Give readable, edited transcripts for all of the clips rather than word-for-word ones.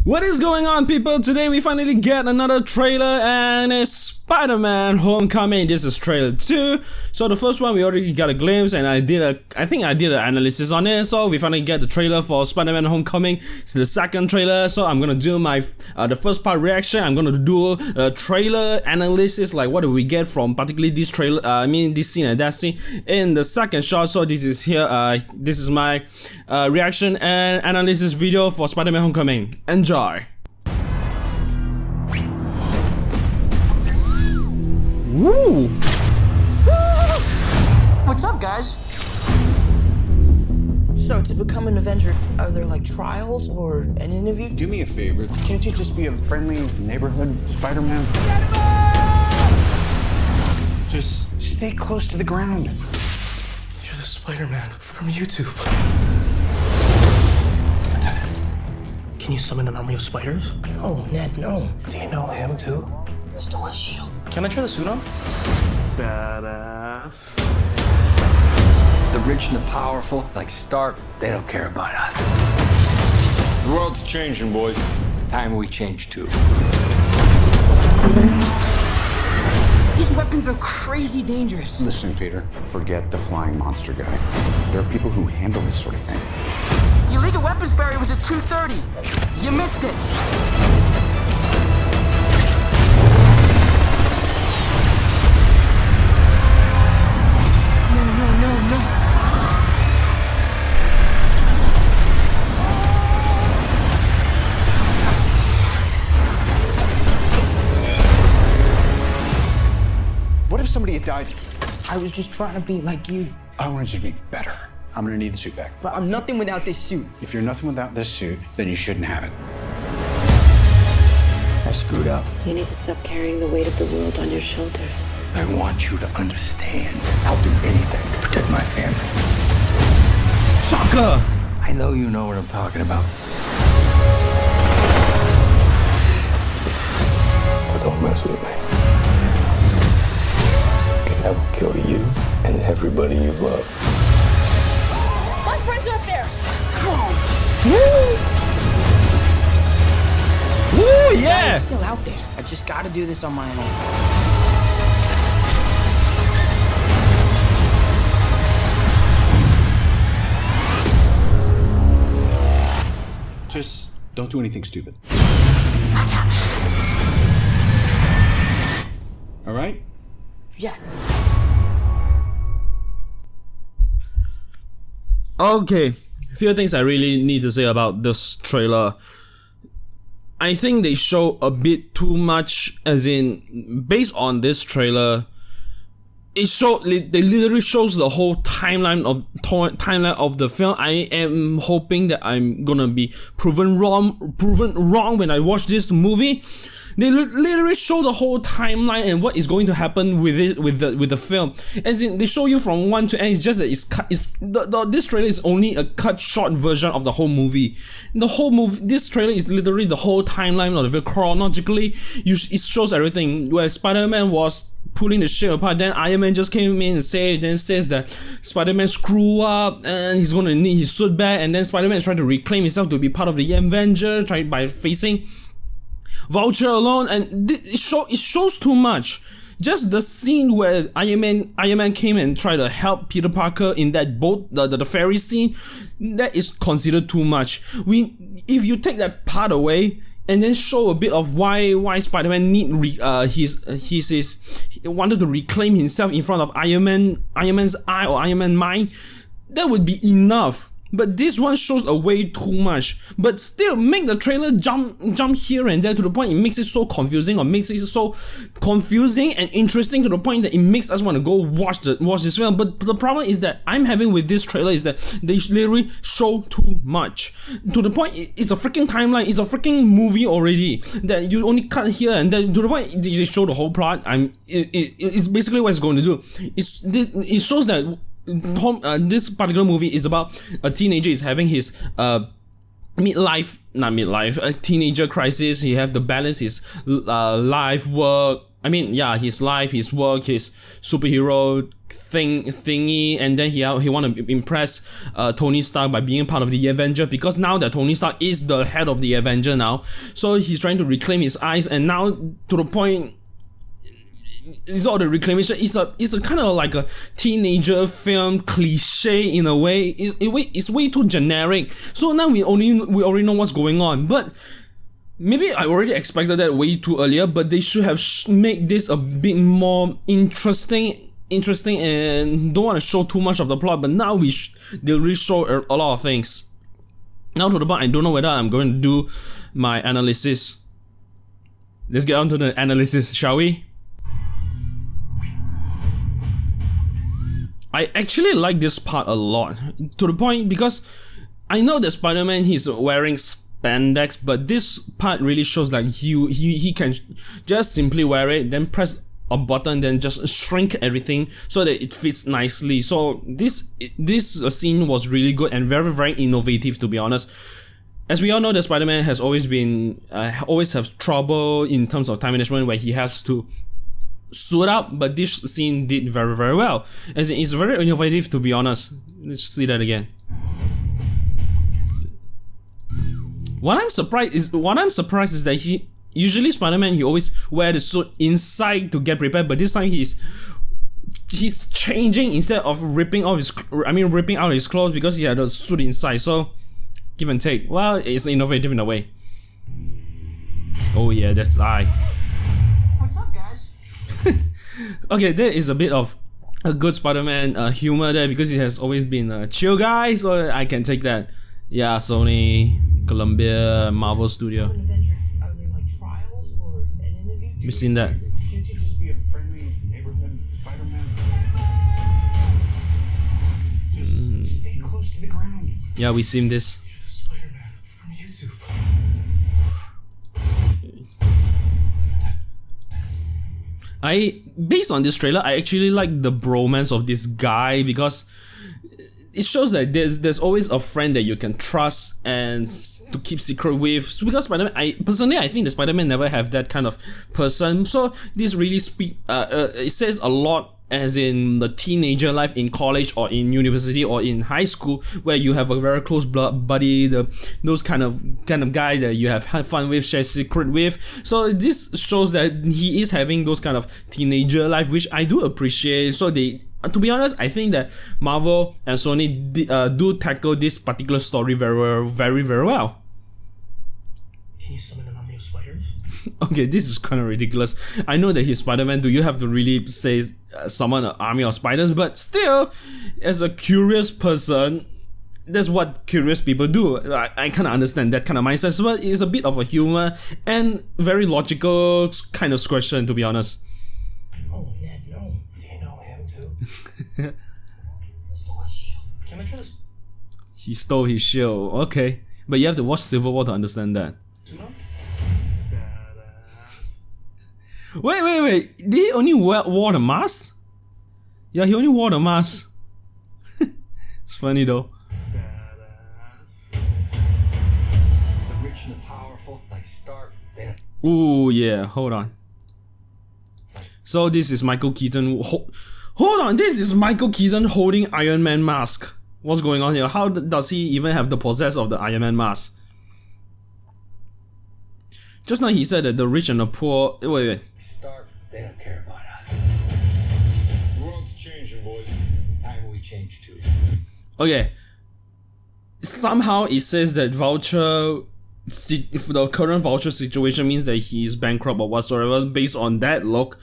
What is going on, people? Today we finally get another trailer, and it's Spider-Man Homecoming. This is trailer 2. So the first one we already got a glimpse, and I think I did an analysis on it. So we finally get the trailer for Spider-Man Homecoming. It's the second trailer, so I'm gonna do my the first part reaction. I'm gonna do a trailer analysis, like what do we get from particularly this trailer, this scene and that scene in the second shot. So this is here, this is my reaction and analysis video for Spider-Man Homecoming. Enjoy. Woo! What's up, guys? So, to become an Avenger, are there like trials or an interview? Do me a favor. Can't you just be a friendly neighborhood Spider-Man? Just stay close to the ground. You're the Spider-Man from YouTube. Can you summon an army of spiders? No, Ned, no. Do you know him too? Mr. West Shield. Can I try the suit on? Badass. The rich and the powerful, like Stark, they don't care about us. The world's changing, boys. Time we change too. These weapons are crazy dangerous. Listen, Peter, forget the flying monster guy. There are people who handle this sort of thing. The illegal weapons barrier was at 2:30. You missed it. No. What if somebody had died? I was just trying to be like you. I wanted you to be better. I'm gonna need the suit back. But I'm nothing without this suit. If you're nothing without this suit, then you shouldn't have it. I screwed up. You need to stop carrying the weight of the world on your shoulders. I want you to understand. I'll do anything to protect my family. Shocker! I know you know what I'm talking about. So don't mess with me. Because I will kill you and everybody you love. My friends are up there! Woo, yeah! I'm still out there. I just gotta do this on my own. Just don't do anything stupid. I got this. All right? Yeah. Okay, a few things I really need to say about this trailer. I think they show a bit too much, as in, based on this trailer, they literally shows the whole timeline of the film. I am hoping that I'm gonna be proven wrong when I watch this movie. They literally show the whole timeline and what is going to happen with it, with the film. As in, they show you from 1 to end. It's just that this trailer is only a cut short version of the whole movie. The whole movie, this trailer is literally the whole timeline of the film. Chronologically, it shows everything. Where Spider-Man was pulling the shit apart, then Iron Man just came in and says that Spider-Man screw up and he's gonna need his suit back, and then Spider-Man is trying to reclaim himself to be part of the Avenger, by facing Vulture alone, and it shows too much. Just the scene where Iron Man came and tried to help Peter Parker in that boat, the ferry scene, that is considered too much. If you take that part away and then show a bit of why Spider-Man wanted to reclaim himself in front of Iron Man's eye or Iron Man's mind, that would be enough. But this one shows way too much, but still make the trailer jump here and there to the point it makes it so confusing, or makes it so confusing and interesting to the point that it makes us want to go watch this film. But the problem is that I'm having with this trailer is that they literally show too much to the point it's a freaking timeline, it's a freaking movie already, that you only cut here and then to the point they show the whole plot. It's basically what it's going to do. It shows that this particular movie is about a teenager is having his a teenager crisis. He have to balance his life, work, I mean, yeah, his life, his work, his superhero thingy, and then he want to impress Tony Stark by being part of the Avenger, because now that Tony Stark is the head of the Avenger now, so he's trying to reclaim his eyes, and now to the point, it's all the reclamation. It's a kind of like a teenager film cliche in a way. It's way too generic. So now we already know what's going on, but. Maybe I already expected that way too earlier, but they should have made this a bit more interesting, and don't want to show too much of the plot. But now they really show a lot of things. Now to the point, I don't know whether I'm going to do my analysis. Let's get on to the analysis, shall we? I actually like this part a lot, to the point because I know that Spider-Man, he's wearing spandex, but this part really shows like he can just simply wear it, then press a button, then just shrink everything so that it fits nicely. So this scene was really good and very, very innovative, to be honest. As we all know, that Spider-Man has always been always have trouble in terms of time management, where he has to suit up, but this scene did very, very well. As in, it's very innovative, to be honest. Let's see that again. What I'm surprised is that usually Spider-Man, he always wear the suit inside to get prepared, but this time he's changing instead of ripping out his clothes, because he had a suit inside. So give and take. Well, it's innovative in a way. Oh yeah, that's I. What's up, guys? Okay, there is a bit of a good Spider-Man humor there, because he has always been a chill guy, so I can take that. Yeah, Sony, Columbia, Marvel Studio. Are there like trials or an interview? We've seen that. Can't you just be a friendly neighborhood Spider-Man? Just stay close to the ground. Yeah, we've seen this. You're the Spider-Man from YouTube. Based on this trailer, I actually like the bromance of this guy, because it shows that there's always a friend that you can trust and to keep secret with. So because Spider-Man, I think the Spider-Man never have that kind of person. So this really it says a lot, as in the teenager life in college or in university or in high school, where you have a very close blood buddy, those kind of guy that you have had fun with, share secret with. So this shows that he is having those kind of teenager life, which I do appreciate. So to be honest, I think that Marvel and Sony do tackle this particular story very, very, very well. Can you summon an army of spiders? Okay, this is kind of ridiculous. I know that he's Spider-Man. Do you have to really say summon an army of spiders? But still, as a curious person, that's what curious people do. I kind of understand that kind of mindset. So it's a bit of a humor and very logical kind of question, to be honest. Oh, Ned, no. Do you know him too? Stole his shield. Can I try this? He stole his shield. Okay, but you have to watch Civil War to understand that. Wait. Did he only wore the mask? Yeah, he only wore the mask. It's funny though. The rich and the powerful, like Stark, they don't. Ooh, yeah, hold on. So this is Michael Keaton. Hold on, this is Michael Keaton holding Iron Man mask. What's going on here? How does he even have the possess of the Iron Man mask? Just now he said that the rich and the poor. Wait. Stark, they don't care about us. The world's changing, boys. Time we change too. Okay. Somehow it says that if the current Vulture situation means that he is bankrupt or whatsoever, based on that look,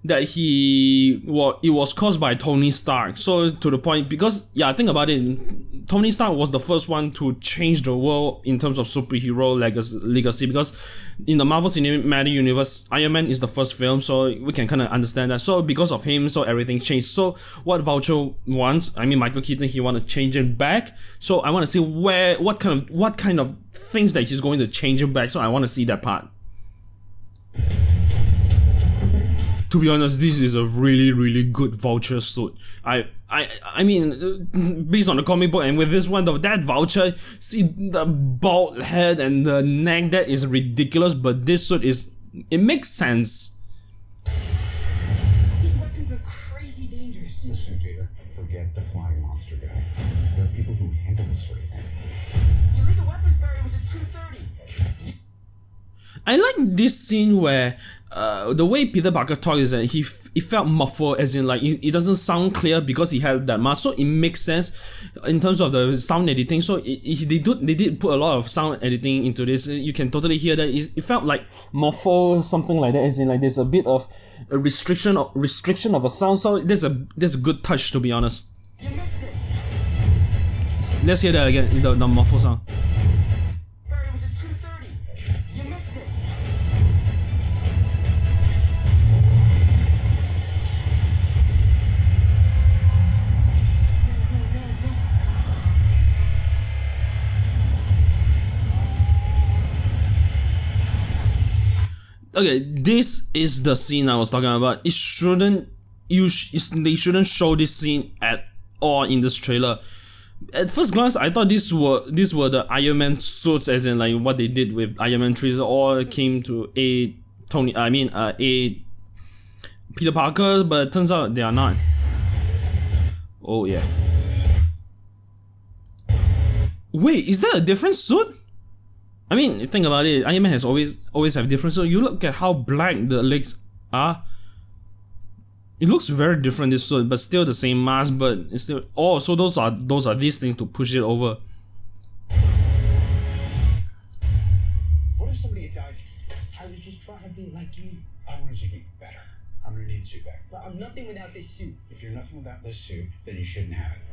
that it was caused by Tony Stark. So to the point, because yeah, think about it, Tony Stark was the first one to change the world in terms of superhero legacy, because in the Marvel Cinematic Universe, Iron Man is the first film, so we can kind of understand that. So because of him, so everything changed. So what Vulture wants, I mean Michael Keaton, he want to change it back. So I want to see what kind of things that he's going to change it back. So I want to see that part. To be honest, this is a really, really good Vulture suit. I mean, based on the comic book, and with this one, that Vulture, see the bald head and the neck, that is ridiculous, but this suit it makes sense. I like this scene where the way Peter Parker talks is that it felt muffled, as in like it doesn't sound clear because he had that mask. So it makes sense in terms of the sound editing. So they did put a lot of sound editing into this. You can totally hear that it felt like muffled, something like that. As in like there's a bit of a restriction of a sound. So there's a good touch, to be honest. Let's hear that again. The muffled sound. Barry was at 2:30. You missed it. Okay, this is the scene I was talking about. They shouldn't show this scene at all in this trailer. At first glance, I thought these were the Iron Man suits, as in like what they did with Iron Man 3, all came to aid aid Peter Parker, but it turns out they are not. Oh yeah. Wait, is that a different suit? I mean, think about it. Iron Man has always have different suit. You look at how black the legs are. It looks very different, this suit, but still the same mask. But it's still so those are these things to push it over. What if somebody had died? I was just trying to be like you. I wanted you to get better. I'm gonna need a suit back. But I'm nothing without this suit. If you're nothing without this suit, then you shouldn't have it.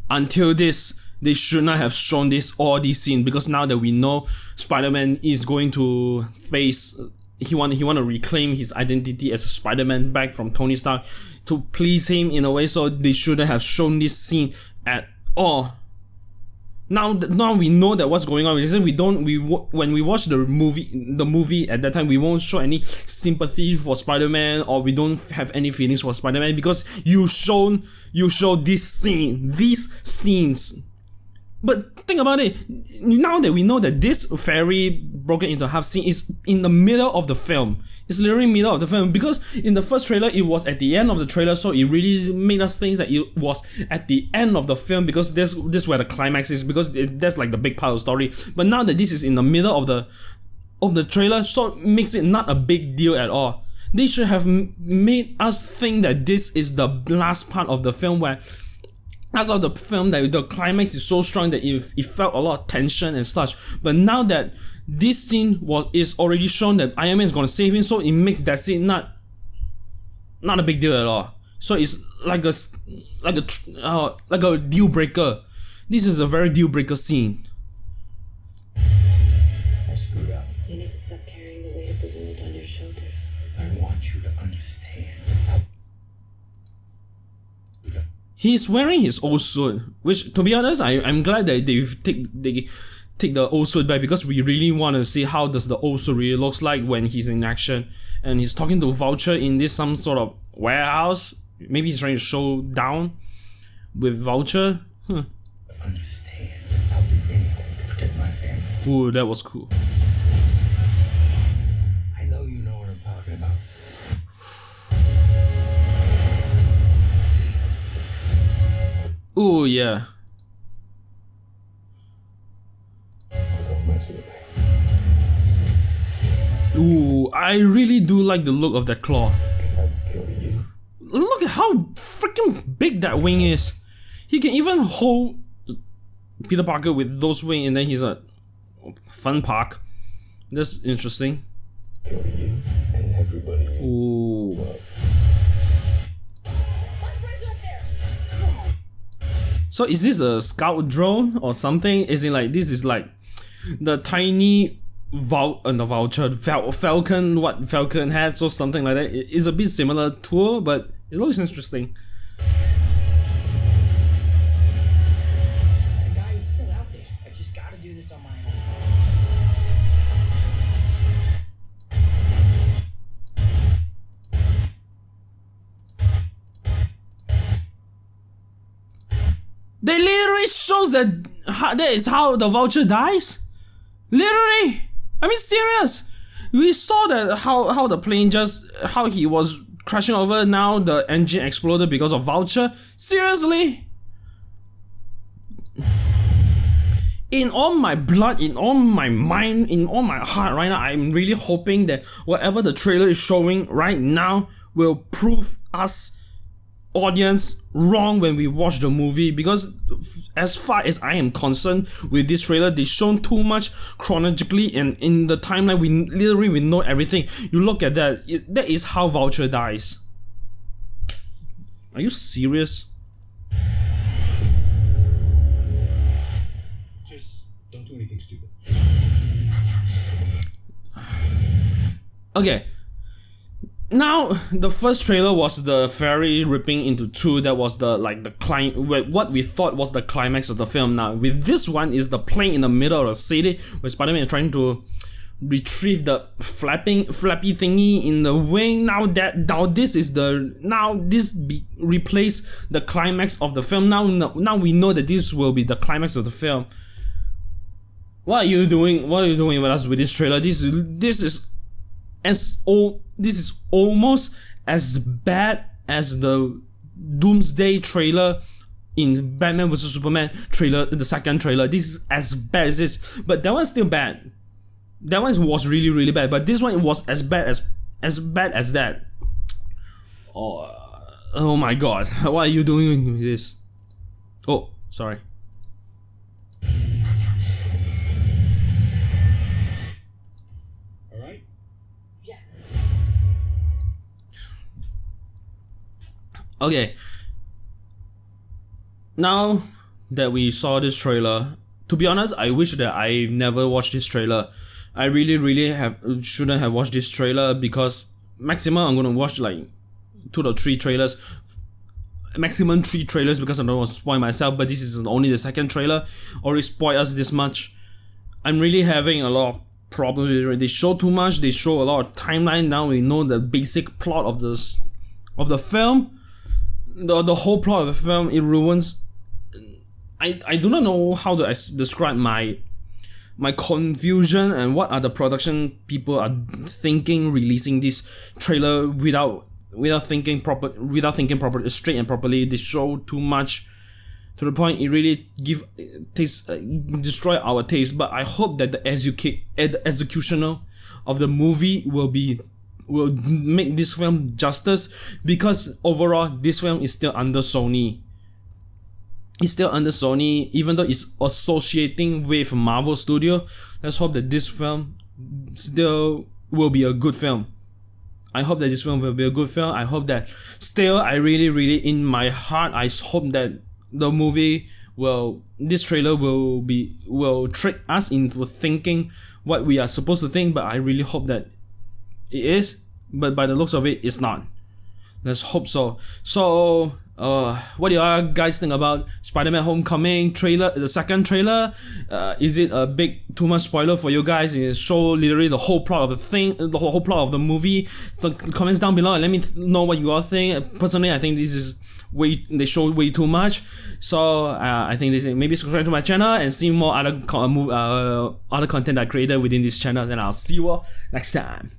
Until this, they should not have shown all these scenes, because now that we know Spider-Man is going to face, he want to reclaim his identity as a Spider-Man back from Tony Stark to please him in a way, so they shouldn't have shown this scene at all. Now we know that what's going on. When we watch the movie at that time, we won't show any sympathy for Spider-Man, or we don't have any feelings for Spider-Man, because you show these scenes. But think about it, now that we know that this fairy broken into half scene is in the middle of the film. It's literally middle of the film, because in the first trailer it was at the end of the trailer, so it really made us think that it was at the end of the film, because this is where the climax is, because that's like the big part of the story. But now that this is in the middle of the trailer, so it makes it not a big deal at all. They should have made us think that this is the last part of the film, where as of the film that the climax is so strong that it felt a lot of tension and such. But now that this scene is already shown that Iron Man is gonna save him, so it makes that scene not a big deal at all. So it's like a deal breaker. This is a very deal breaker scene. I screwed up. You need to stop carrying the weight of the world on your shoulders. I want you to understand. He's wearing his old suit, which, to be honest, I'm glad that they take the old suit back, because we really want to see how does the old suit really looks like when he's in action. And he's talking to Vulture in this some sort of warehouse. Maybe he's trying to show down with Vulture. Understand. I'll do anything to protect my family. Ooh, that was cool. I know you know what I'm talking about. Ooh, yeah. Don't mess with me. Ooh, I really do like the look of that claw. Because I will kill you. Look at how freaking big that wing is. He can even hold Peter Parker with those wings, and then he's a fun park. That's interesting. Kill you and everybody you Ooh. love. So is this a scout drone or something? Is it like, this is like the tiny Falcon, what Falcon had, so something like that. It's a bit similar tool, but it looks interesting. The guy is still out there. I've just got to do this on my own. They literally shows that is how the Vulture dies. Literally, I mean, serious. We saw that how the plane how he was crashing over. Now the engine exploded because of Vulture. Seriously. in all my blood, in all my mind, in all my heart right now, I'm really hoping that whatever the trailer is showing right now will prove us audience wrong when we watch the movie, because as far as I am concerned with this trailer, they shown too much chronologically, and in the timeline we know everything. You look at that, that is how Vulture dies. Are you serious? Just don't do anything stupid. Okay. Now, the first trailer was the ferry ripping into two. That was the what we thought was the climax of the film. Now, with this one is the plane in the middle of the city where Spider-Man is trying to retrieve the flappy thingy in the wing. Now this replace the climax of the film. Now we know that this will be the climax of the film. What are you doing? What are you doing with us with this trailer? This is almost as bad as the Doomsday trailer in Batman vs Superman trailer, the second trailer. This is as bad as this, but that one's still bad. That one was really bad, but this one was as bad as that. Oh my god, what are you doing with this? Oh, sorry. Alright? Okay. Now that we saw this trailer, to be honest, I wish that I never watched this trailer. I really shouldn't have watched this trailer, because maximum I'm gonna watch like 2 to 3 trailers. Maximum 3 trailers, because I don't want to spoil myself, but this is only the second trailer. Already spoiled us this much. I'm really having a lot of problems with it. They show too much, they show a lot of timeline. Now we know the basic plot of the film. The whole plot of the film, it ruins. I do not know how to describe my confusion and what are the production people are thinking releasing this trailer without thinking properly, straight and properly. They show too much to the point it really destroy our taste. But I hope that the executioner of the movie will make this film justice, because overall this film is still under Sony. It's still under Sony, even though it's associating with Marvel Studio. Let's hope that this film still will be a good film. I hope that this film will be a good film. I hope that still, I really in my heart, I hope that the movie this trailer will trick us into thinking what we are supposed to think. But I really hope that it is, but by the looks of it, it's not. Let's hope so. So, what do you guys think about Spider-Man Homecoming trailer, the second trailer? Is it a too much spoiler for you guys? It show literally the whole plot of the whole plot of the movie. The comments down below and let me know what you all think. Personally, I think this is they show way too much. So I think maybe subscribe to my channel and see more other content I created within this channel. And I'll see you all next time.